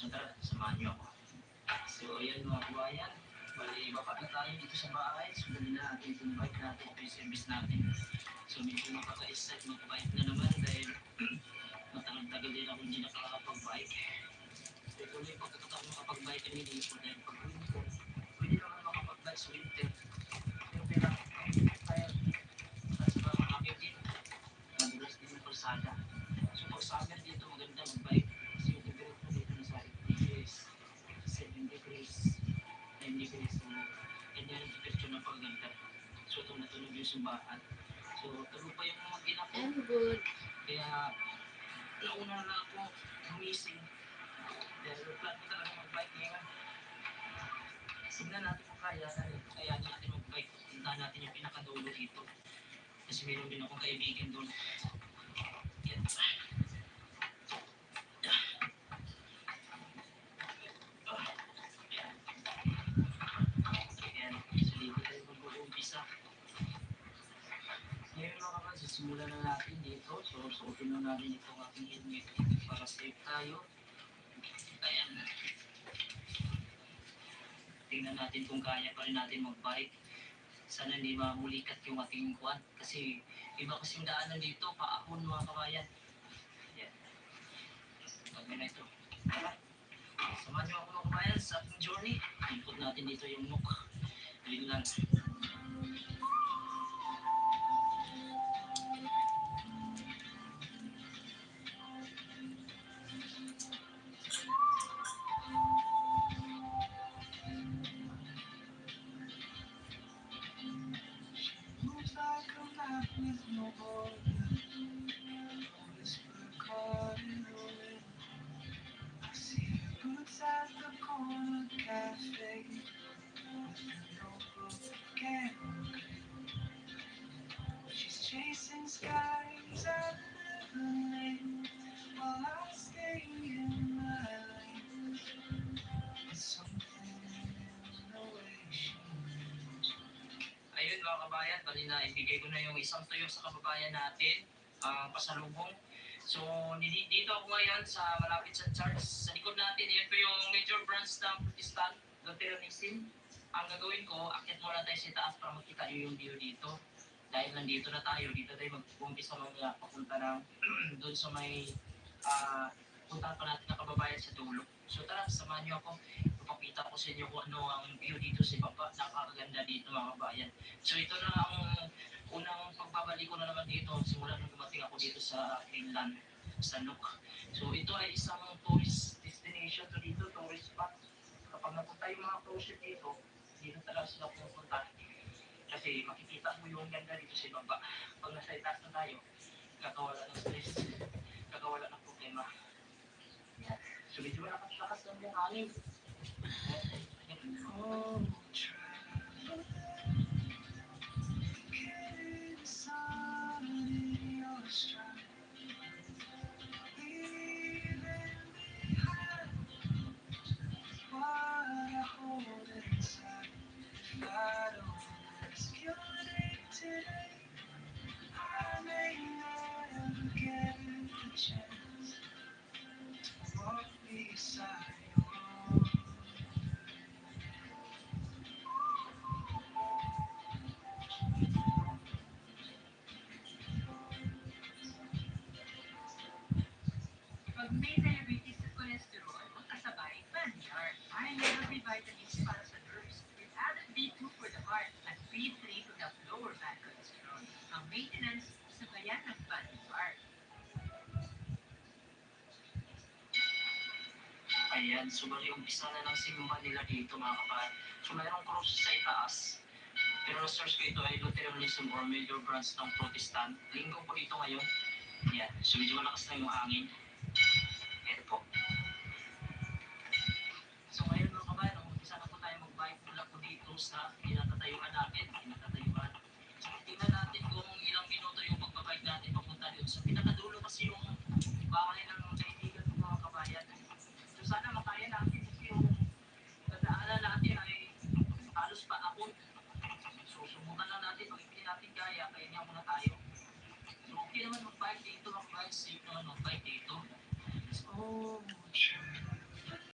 So tara, samahan niyo ako. So ayan mga kabayan, bali baba na tayo dito sa bahay. So dali na natin itong bike natin, ito yung service natin. So medyo nakaka-excite mga kabike na naman dahil matagal-tagal din ako hindi nakakapag-bike. So ito na yung pagkakataon makapag-bike kami dito dahil pag winter, pwede naman makapag-bike sa winter. Yung kaya sa mga kapit din, madulas din yung kalsada. So pag summer dito maganda mag-bike kasi yung temperature dito nasa 8 degrees, 7 degrees, 10 degrees. So ganyan yung temperature ng paggantar. So ito natunog yung sumbaan. So tulog pa yung mga ginak ko. I'm good. Kaya nauna na ako gumising. Dahil plan ko talaga mag-bike ngayon. Tignan natin kung kaya natin mag-bike. Tintahan natin yung pinakadulo dito. Kasi meron din akong kaibigan doon. Yan. Ayan. So dito tayo mag-uumpisa. Ngayon mga kapatid, simulan na natin dito. So suotin na natin itong ating helmet para safe tayo. Ayan. Tingnan natin kung kaya pa rin natin mag-bike. Sana hindi mamulikat yung ating kuwan. Kasi iba kasing daanan dito, paahon mga kabayan. Ayan. Pagka na ito. Samahan niyo ako mga kabayan sa ating journey. Ikot natin dito yung Nook. Greenland. Moves like a map with no border. Whisper caught in the wind. I see her boots at the corner cafe with a notebook and she's chasing skies I've never named while I stay in my lane. It's something in the way she moves. Ayun mga kabayan, bali na ibigay ko na yung isang tuyo sa kababayan natin, pasalubong. So, dito ako ngayon sa malapit sa church. Sa likod natin, yun po yung major branch ng Protestant Lutheranism. Ang gagawin ko, akit muna tayo sa taas para makita nyo yung view dito. Dahil nandito na tayo, dito tayo mag-umpisa mamaya papunta ng doon sa may punta pa natin na kababayan sa dulo. So tara, samahan nyo ako. Ipapakita ko sa inyo kung ano ang view dito sa baba. Napakaganda dito mga kabayan. So ito na ang unang pagbabalik ko na naman dito simula nung dumating ako dito sa Greenland, sa Nook. So ito ay isang tourist destination to dito, tourist spot. Kapag napunta yung mga tourist dito, dito talaga sila pupunta. Kasi makikita mo yung ganda dito sa baba. Pag nasa itaas na tayo, kakawala ng stress, kakawala ng problema. Yan. So medyo malakas-lakas lang yung hangin. Oh, pag may diabetes at cholesterol, magkasabay, Manicare. Iron level vitamins para sa nerves with added B2 for the heart at B3 for the lower bad cholesterol. Ang maintenance, sabayan ng Manicare. Ayan, so bali umpisa na ng simba nila dito mga kapatid. So mayroong cross sa itaas. Pero na-search ko ito ay Lutheranism or major branch ng Protestant. Linggo po dito ngayon. Ayan, so medyo malakas na yung hangin. Ito po. So ngayon mga kabayan, umpisa na po tayo mag-bike mula po dito sa pinatatayuan natin. So tingnan natin kung ilang minuto yung pagbabike natin papunta dito. Sa pinakadulo kasi yung bahay ng kaibigan ng mga kabayan. So sana makaya natin kasi yung dadaanan natin ay halos pa ako. So subukan lang natin, pag hindi natin kaya, kaya niya muna tayo. So okay naman mag-bike dito, mag-bike safe naman mag-bike dito. So,